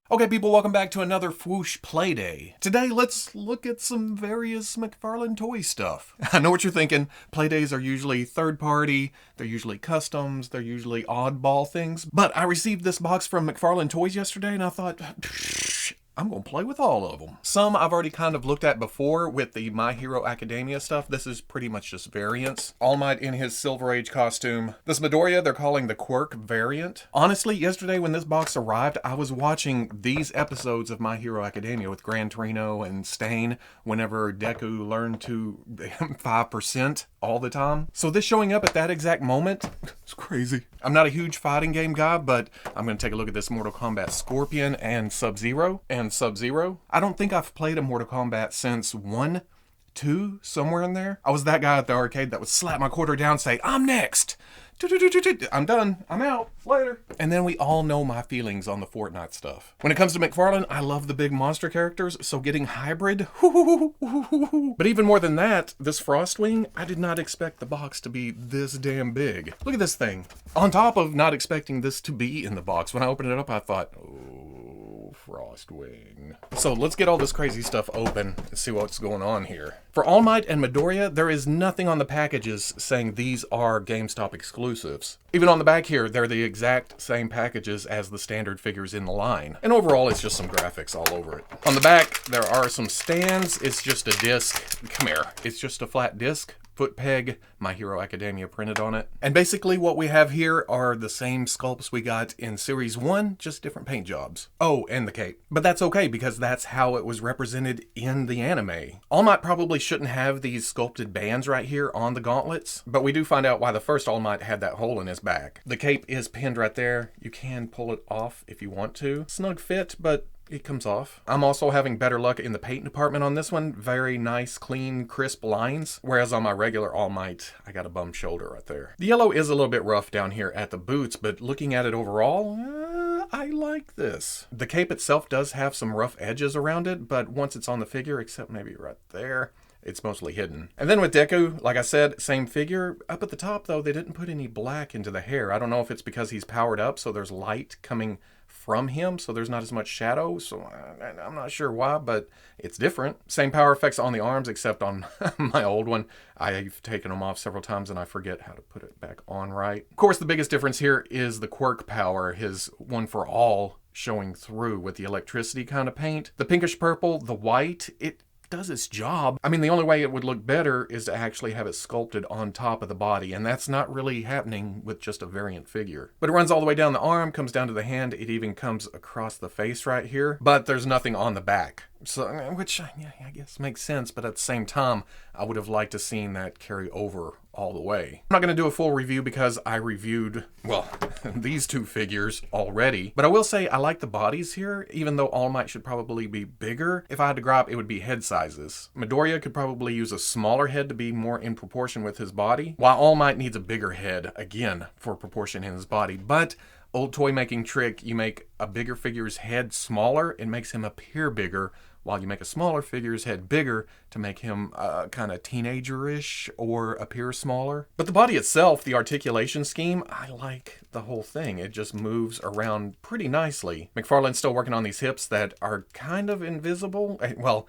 Okay, people, welcome back to another Fwoosh Playday. Today, let's look at some various McFarlane Toys stuff. I know what you're thinking. Playdays are usually third-party, they're usually customs, they're usually oddball things. But I received this box from McFarlane Toys yesterday, and I thought, I'm gonna play with all of them. Some I've already kind of looked at before with the My Hero Academia stuff. This is pretty much just variants. All Might in his Silver Age costume. This Midoriya, they're calling the Quirk variant. Honestly, yesterday when this box arrived, I was watching these episodes of My Hero Academia with Gran Torino and Stain whenever Deku learned to 5% all the time. So this showing up at that exact moment, it's crazy. I'm not a huge fighting game guy, but I'm gonna take a look at this Mortal Kombat Scorpion and Sub-Zero. I don't think I've played a Mortal Kombat since 1, 2, somewhere in there. I was that guy at the arcade that would slap my quarter down and say, I'm next. I'm done. I'm out. Later. And then we all know my feelings on the Fortnite stuff. When it comes to McFarlane, I love the big monster characters, so getting Hybrid, but even more than that, this Frostwing, I did not expect the box to be this damn big. Look at this thing. On top of not expecting this to be in the box, when I opened it up, I thought, oh, Frostwing. So let's get all this crazy stuff open and see what's going on here. For All Might and Midoriya, there is nothing on the packages saying these are GameStop exclusives. Even on the back here, they're the exact same packages as the standard figures in the line. And overall, it's just some graphics all over it. On the back, there are some stands. It's just a disc. Come here. It's just a flat disc. Foot peg, My Hero Academia printed on it. And basically what we have here are the same sculpts we got in Series 1, just different paint jobs. Oh, and the cape. But that's okay because that's how it was represented in the anime. All Might probably shouldn't have these sculpted bands right here on the gauntlets, but we do find out why the first All Might had that hole in his back. The cape is pinned right there. You can pull it off if you want to. Snug fit, but it comes off. I'm also having better luck in the paint department on this one. Very nice, clean, crisp lines. Whereas on my regular All Might, I got a bum shoulder right there. The yellow is a little bit rough down here at the boots, but looking at it overall, I like this. The cape itself does have some rough edges around it, but once it's on the figure, except maybe right there, it's mostly hidden. And then with Deku, like I said, same figure. Up at the top, though, they didn't put any black into the hair. I don't know if it's because he's powered up, so there's light coming from him, so there's not as much shadow, so I'm not sure why, but it's different. Same power effects on the arms, except on my old one. I've taken them off several times and I forget how to put it back on right. Of course, the biggest difference here is the quirk power, his one for all showing through with the electricity kind of paint. The pinkish purple, the white, it does its job. I mean, the only way it would look better is to actually have it sculpted on top of the body, and that's not really happening with just a variant figure. But it runs all the way down the arm, comes down to the hand, it even comes across the face right here, but there's nothing on the back. So, which, yeah, I guess makes sense, but at the same time, I would have liked to seen that carry over all the way. I'm not going to do a full review because I reviewed, well, these two figures already, but I will say I like the bodies here, even though All Might should probably be bigger. If I had to grab, it would be head sizes. Midoriya could probably use a smaller head to be more in proportion with his body, while All Might needs a bigger head, again, for proportion in his body. But old toy making trick, you make a bigger figure's head smaller, it makes him appear bigger, while you make a smaller figure's head bigger to make him kind of teenager-ish or appear smaller. But the body itself, the articulation scheme, I like the whole thing. It just moves around pretty nicely. McFarlane's still working on these hips that are kind of invisible. Well,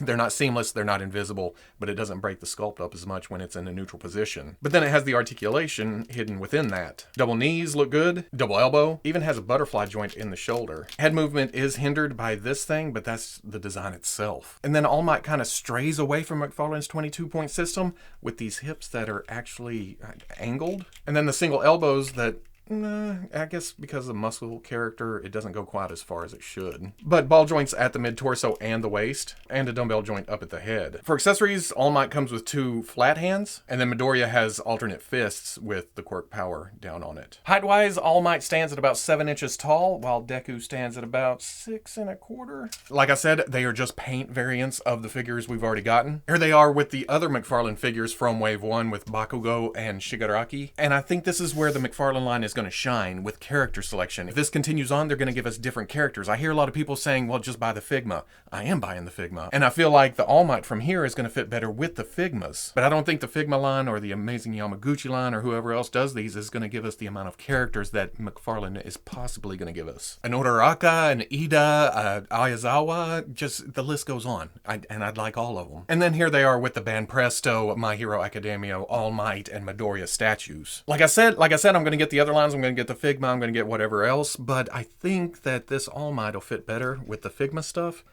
they're not seamless, they're not invisible, but it doesn't break the sculpt up as much when it's in a neutral position. But then it has the articulation hidden within that. Double knees look good, double elbow, even has a butterfly joint in the shoulder. Head movement is hindered by this thing, but that's the design itself. And then All Might kind of strays away from McFarlane's 22-point system with these hips that are actually angled. And then the single elbows that, I guess because of the muscle character, it doesn't go quite as far as it should. But ball joints at the mid-torso and the waist, and a dumbbell joint up at the head. For accessories, All Might comes with 2 flat hands, and then Midoriya has alternate fists with the quirk power down on it. Height-wise, All Might stands at about 7 inches tall, while Deku stands at about 6 1/4. Like I said, they are just paint variants of the figures we've already gotten. Here they are with the other McFarlane figures from Wave 1 with Bakugo and Shigaraki, and I think this is where the McFarlane line is going to shine with character selection. If this continues on, they're going to give us different characters. I hear a lot of people saying, well, just buy the Figma. I am buying the Figma. And I feel like the All Might from here is going to fit better with the Figmas. But I don't think the Figma line or the Amazing Yamaguchi line or whoever else does these is going to give us the amount of characters that McFarlane is possibly going to give us. An Uraraka, an Ida, Ayazawa, just the list goes on. And I'd like all of them. And then here they are with the Banpresto, My Hero Academia, All Might, and Midoriya statues. Like I said, I'm going to get the other lines. I'm going to get the Figma. I'm going to get whatever else. But I think that this All Might will fit better with the Figma stuff.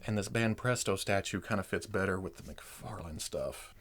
And this Banpresto statue kind of fits better with the McFarlane stuff.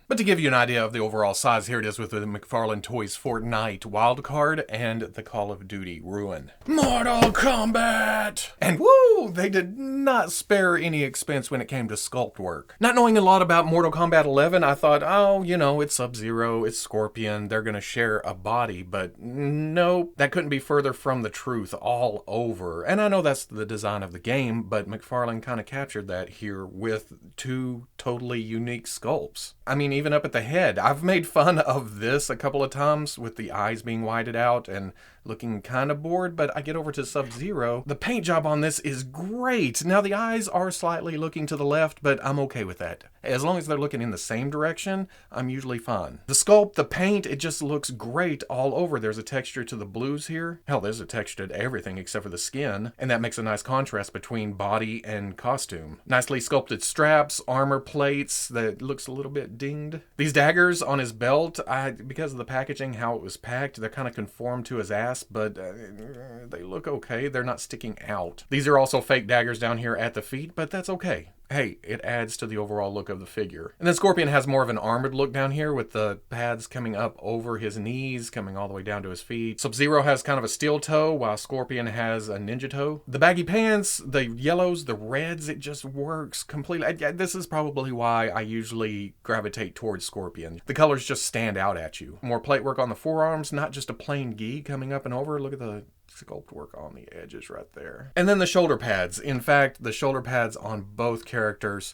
But to give you an idea of the overall size, here it is with the McFarlane Toys Fortnite Wildcard and the Call of Duty Ruin. Mortal Kombat! And woo! They did not spare any expense when it came to sculpt work. Not knowing a lot about Mortal Kombat 11, I thought, oh, you know, it's Sub-Zero, it's Scorpion, they're gonna share a body, but nope, that couldn't be further from the truth all over. And I know that's the design of the game, but McFarlane kind of captured that here with two totally unique sculpts. I mean, even up at the head. I've made fun of this a couple of times with the eyes being whited out and looking kind of bored, but I get over to Sub-Zero. The paint job on this is great. Now the eyes are slightly looking to the left, but I'm okay with that. As long as they're looking in the same direction, I'm usually fine. The sculpt, the paint, it just looks great all over. There's a texture to the blues here. Hell, there's a texture to everything except for the skin, and that makes a nice contrast between body and costume. Nicely sculpted straps, armor plates that looks a little bit dinged. These daggers on his belt, because of the packaging, how it was packed, they're kind of conformed to his ass, but they look okay. They're not sticking out. These are also fake daggers down here at the feet, but that's okay. Hey, it adds to the overall look of the figure. And then Scorpion has more of an armored look down here with the pads coming up over his knees, coming all the way down to his feet. Sub-Zero has kind of a steel toe, while Scorpion has a ninja toe. The baggy pants, the yellows, the reds, it just works completely. This is probably why I usually gravitate towards Scorpion. The colors just stand out at you. More plate work on the forearms, not just a plain gi coming up and over. Look at the sculpt work on the edges right there. And then the shoulder pads. In fact, the shoulder pads on both characters,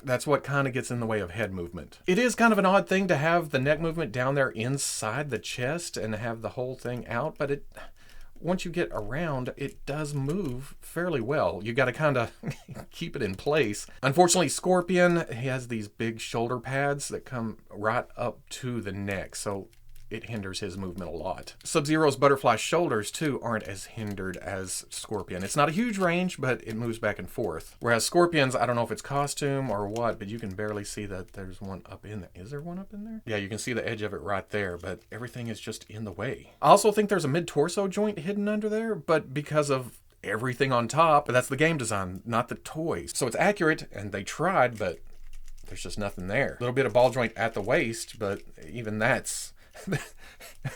that's what kind of gets in the way of head movement. It is kind of an odd thing to have the neck movement down there inside the chest and have the whole thing out, but once you get around, it does move fairly well. You got to kind of keep it in place. Unfortunately, Scorpion, he has these big shoulder pads that come right up to the neck, so it hinders his movement a lot. Sub-Zero's butterfly shoulders, too, aren't as hindered as Scorpion. It's not a huge range, but it moves back and forth. Whereas Scorpion's, I don't know if it's costume or what, but you can barely see that there's one up in there. Is there one up in there? Yeah, you can see the edge of it right there, but everything is just in the way. I also think there's a mid-torso joint hidden under there, but because of everything on top, that's the game design, not the toys. So it's accurate, and they tried, but there's just nothing there. A little bit of ball joint at the waist, but even that's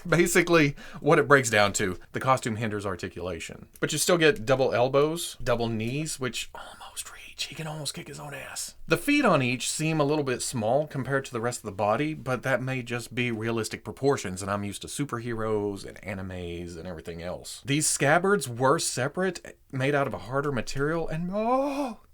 basically what it breaks down to. The costume hinders articulation. But you still get double elbows, double knees, which almost reach. He can almost kick his own ass. The feet on each seem a little bit small compared to the rest of the body, but that may just be realistic proportions, and I'm used to superheroes and animes and everything else. These scabbards were separate, made out of a harder material, and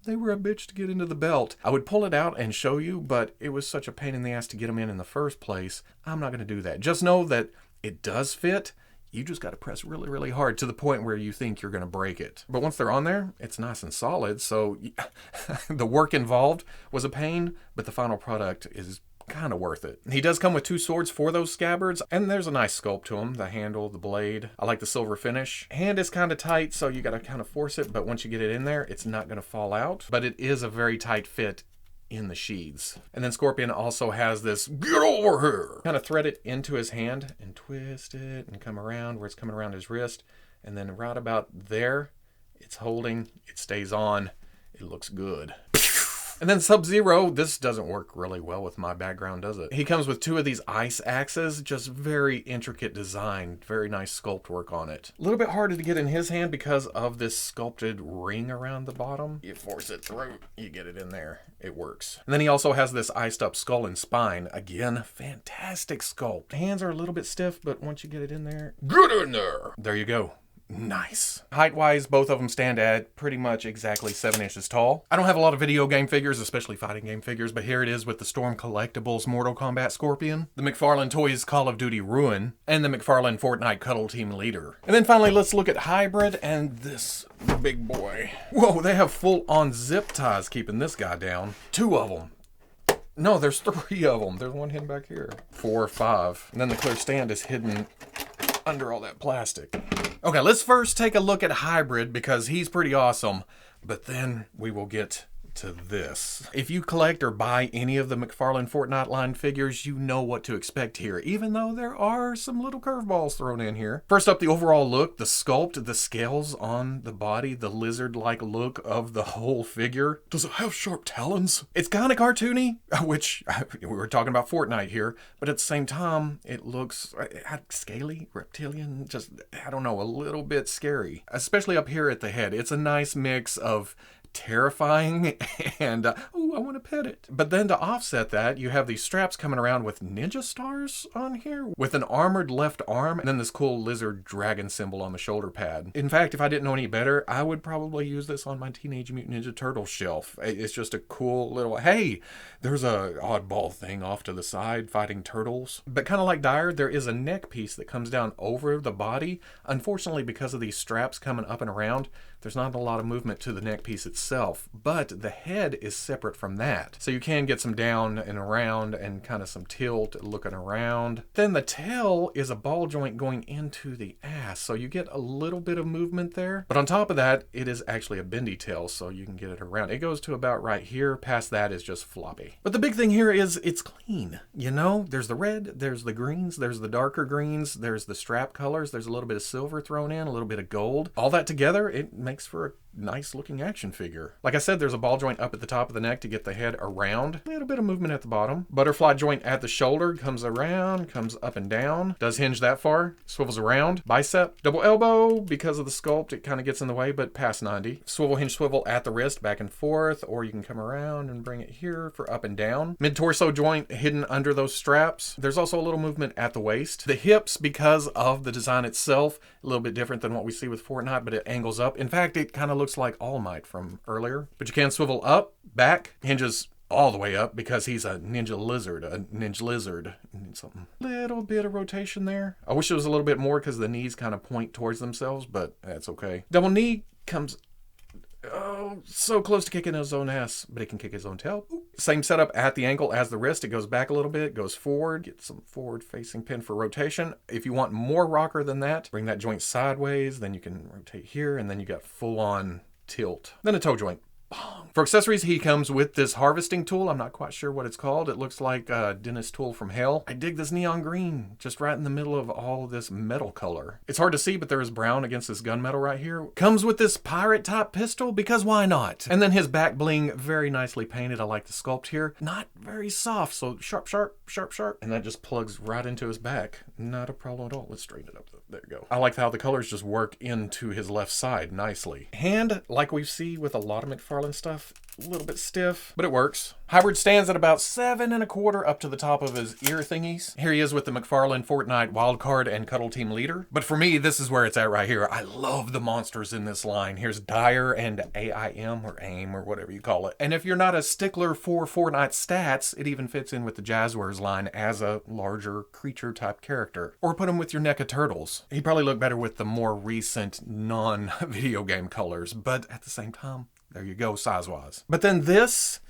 they were a bitch to get into the belt. I would pull it out and show you, but it was such a pain in the ass to get them in the first place. I'm not going to do that. Just know that it does fit. You just got to press really, really hard to the point where you think you're going to break it. But once they're on there, it's nice and solid. So the work involved was a pain, but the final product is kind of worth it. He does come with two swords for those scabbards, and there's a nice sculpt to them. The handle, the blade. I like the silver finish. Hand is kind of tight, so you got to kind of force it, but once you get it in there, it's not going to fall out. But it is a very tight fit in the sheaths. And then Scorpion also has this, get over here! Kind of thread it into his hand and twist it and come around where it's coming around his wrist. And then right about there, it's holding, it stays on, it looks good. And then Sub-Zero, this doesn't work really well with my background, does it? He comes with two of these ice axes, just very intricate design, very nice sculpt work on it. A little bit harder to get in his hand because of this sculpted ring around the bottom. You force it through, you get it in there, it works. And then he also has this iced up skull and spine. Again, fantastic sculpt. Hands are a little bit stiff, but once you get it in there, get in there! There you go. Nice. Height-wise, both of them stand at pretty much exactly 7 inches tall. I don't have a lot of video game figures, especially fighting game figures, but here it is with the Storm Collectibles Mortal Kombat Scorpion, the McFarlane Toys Call of Duty Ruin, and the McFarlane Fortnite Cuddle Team Leader. And then finally, let's look at Hybrid and this big boy. Whoa, they have full-on zip ties keeping this guy down. 2 of them. No, there's 3 of them. There's one hidden back here. 4 or 5. And then the clear stand is hidden under all that plastic. Okay, let's first take a look at Hybrid because he's pretty awesome, but then we will get to this. If you collect or buy any of the McFarlane Fortnite line figures, you know what to expect here, even though there are some little curveballs thrown in here. First up, the overall look, the sculpt, the scales on the body, the lizard-like look of the whole figure. Does it have sharp talons? It's kind of cartoony, which we were talking about Fortnite here, but at the same time, it looks scaly, reptilian, just, I don't know, a little bit scary, especially up here at the head. It's a nice mix of terrifying and oh, I want to pet it. But then to offset that, you have these straps coming around with ninja stars on here with an armored left arm and then this cool lizard dragon symbol on the shoulder pad. In fact, if I didn't know any better, I would probably use this on my Teenage Mutant Ninja Turtle shelf. It's just a cool little, hey, there's a oddball thing off to the side fighting turtles. But kind of like Dyer, there is a neck piece that comes down over the body. Unfortunately, because of these straps coming up and around, there's not a lot of movement to the neck piece itself, but the head is separate from that. So you can get some down and around and kind of some tilt looking around. Then the tail is a ball joint going into the ass, so you get a little bit of movement there. But on top of that, it is actually a bendy tail, so you can get it around. It goes to about right here. Past that is just floppy. But the big thing here is it's clean. You know, there's the red, there's the greens, there's the darker greens, there's the strap colors, there's a little bit of silver thrown in, a little bit of gold. All that together, it makes for a nice looking action figure. Like I said, there's a ball joint up at the top of the neck to get the head around. A little bit of movement at the bottom. Butterfly joint at the shoulder, comes around, comes up and down. Does hinge that far, swivels around. Bicep, double elbow, because of the sculpt, it kind of gets in the way, but past 90. Swivel hinge swivel at the wrist, back and forth, or you can come around and bring it here for up and down. Mid-torso joint hidden under those straps. There's also a little movement at the waist. The hips, because of the design itself, a little bit different than what we see with Fortnite, but it angles up. In fact, it kind of looks like All Might from earlier. But you can swivel up, back, hinges all the way up because he's a ninja lizard. Something. Little bit of rotation there. I wish it was a little bit more because the knees kind of point towards themselves, but that's okay. Double knee comes so close to kicking his own ass, but he can kick his own tail. Same setup at the ankle as the wrist. It goes back a little bit, goes forward, get some forward facing pin for rotation. If you want more rocker than that, bring that joint sideways, then you can rotate here, and then you got full on tilt. Then a toe joint. For accessories, he comes with this harvesting tool. I'm not quite sure what it's called. It looks like a dentist tool from hell. I dig this neon green, just right in the middle of all of this metal color. It's hard to see, but there is brown against this gunmetal right here. Comes with this pirate type pistol, because why not? And then his back bling, very nicely painted. I like the sculpt here. Not very soft, so sharp, sharp, sharp, sharp. And that just plugs right into his back. Not a problem at all. Let's straighten it up. There you go. I like how the colors just work into his left side nicely. Hand, like we see with a lot of McFarlane stuff, a little bit stiff, but it works. Hybrid stands at about 7 1/4 up to the top of his ear thingies. Here he is with the McFarlane Fortnite Wildcard and Cuddle Team Leader. But for me, this is where it's at right here. I love the monsters in this line. Here's Dyer and AIM or AIM or whatever you call it. And if you're not a stickler for Fortnite stats, it even fits in with the Jazzwares line as a larger creature type character. Or put him with your NECA Turtles. He'd probably look better with the more recent non-video game colors, but at the same time, there you go, size-wise. But then this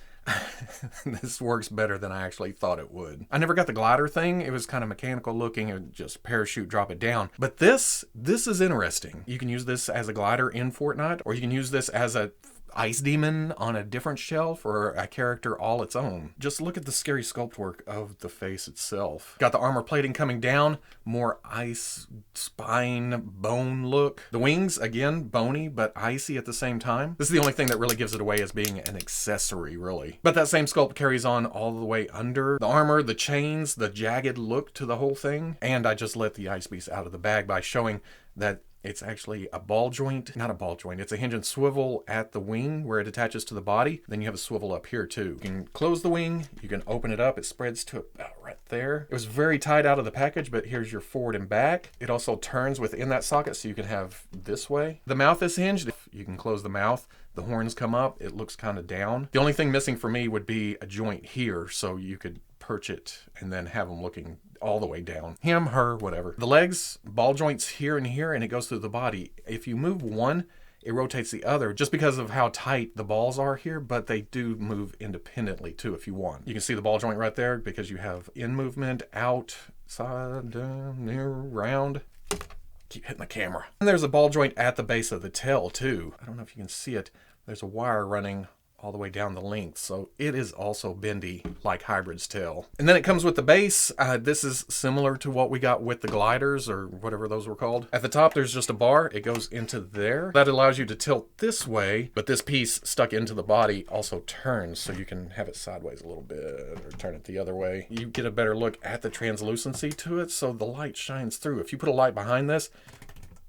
works better than I actually thought it would. I never got the glider thing. It was kind of mechanical looking and just parachute, drop it down. But this is interesting. You can use this as a glider in Fortnite, or you can use this as a ice demon on a different shelf or a character all its own. Just look at the scary sculpt work of the face itself. Got the armor plating coming down, more ice spine bone look. The wings, again, bony but icy at the same time. This is the only thing that really gives it away as being an accessory, really. But that same sculpt carries on all the way under. The armor, the chains, the jagged look to the whole thing. And I just let the ice beast out of the bag by showing that It's actually a ball joint, not a ball joint, it's a hinge and swivel at the wing where it attaches to the body. Then you have a swivel up here too. You can close the wing, you can open it up, it spreads to about right there. It was very tight out of the package, but here's your forward and back. It also turns within that socket so you can have this way. The mouth is hinged, you can close the mouth. The horns come up, it looks kind of down. The only thing missing for me would be a joint here so you could perch it and then have them looking all the way down. Him, her, whatever. The legs, ball joints here and here, and it goes through the body. If you move one, it rotates the other just because of how tight the balls are here, but they do move independently too if you want. You can see the ball joint right there because you have in movement, out, side, down, near, round. Keep hitting the camera. And there's a ball joint at the base of the tail too. I don't know if you can see it. There's a wire running all the way down the length, so it is also bendy like Hybrid's tail. And then it comes with the base. This is similar to what we got with the gliders or whatever those were called. At the top there's just a bar, it goes into there. That allows you to tilt this way, but this piece stuck into the body also turns, so you can have it sideways a little bit or turn it the other way. You get a better look at the translucency to it, so the light shines through. If you put a light behind this,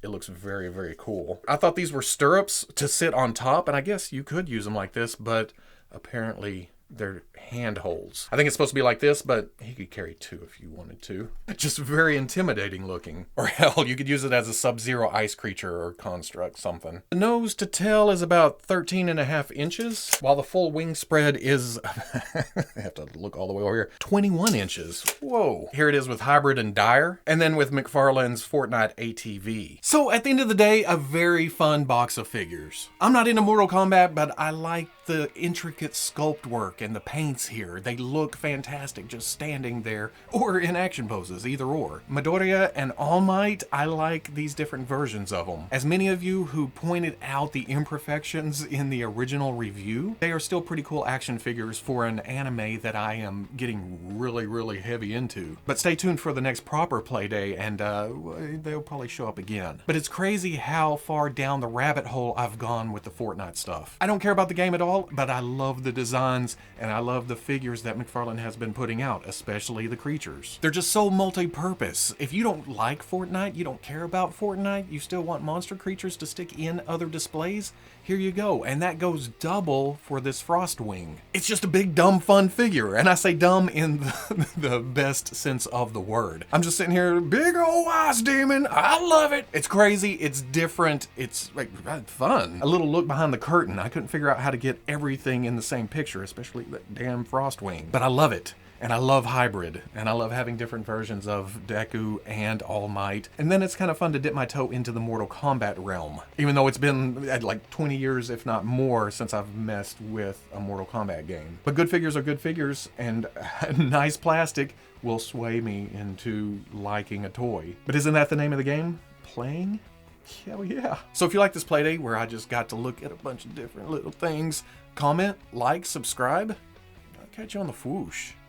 it looks very, very cool. I thought these were stirrups to sit on top, and I guess you could use them like this, but apparently they're handholds. I think it's supposed to be like this, but he could carry two if you wanted to. Just very intimidating looking. Or hell, you could use it as a Sub-Zero ice creature or construct, something. The nose to tail is about 13.5 inches, while the full wing spread is, I have to look all the way over here, 21 inches. Whoa. Here it is with Hybrid and Dire, and then with McFarlane's Fortnite ATV. So at the end of the day, a very fun box of figures. I'm not into Mortal Kombat, but I like the intricate sculpt work and the paints here. They look fantastic just standing there or in action poses, either or. Midoriya and All Might, I like these different versions of them. As many of you who pointed out the imperfections in the original review, they are still pretty cool action figures for an anime that I am getting really, really heavy into. But stay tuned for the next proper playday and they'll probably show up again. But it's crazy how far down the rabbit hole I've gone with the Fortnite stuff. I don't care about the game at all, but I love the designs and I love the figures that McFarlane has been putting out, especially the creatures. They're just so multi-purpose. If you don't like Fortnite, you don't care about Fortnite, you still want monster creatures to stick in other displays, here you go. And that goes double for this Frostwing. It's just a big, dumb, fun figure. And I say dumb in the best sense of the word. I'm just sitting here, big old ice demon, I love it. It's crazy, it's different, it's like fun. A little look behind the curtain. I couldn't figure out how to get everything in the same picture, especially that damn Frostwing. But I love it. And I love Hybrid, and I love having different versions of Deku and All Might. And then it's kind of fun to dip my toe into the Mortal Kombat realm, even though it's been like 20 years, if not more, since I've messed with a Mortal Kombat game. But good figures are good figures, and nice plastic will sway me into liking a toy. But isn't that the name of the game? Playing? Hell yeah. So if you like this playdate where I just got to look at a bunch of different little things, comment, like, subscribe. I'll catch you on the Fwoosh.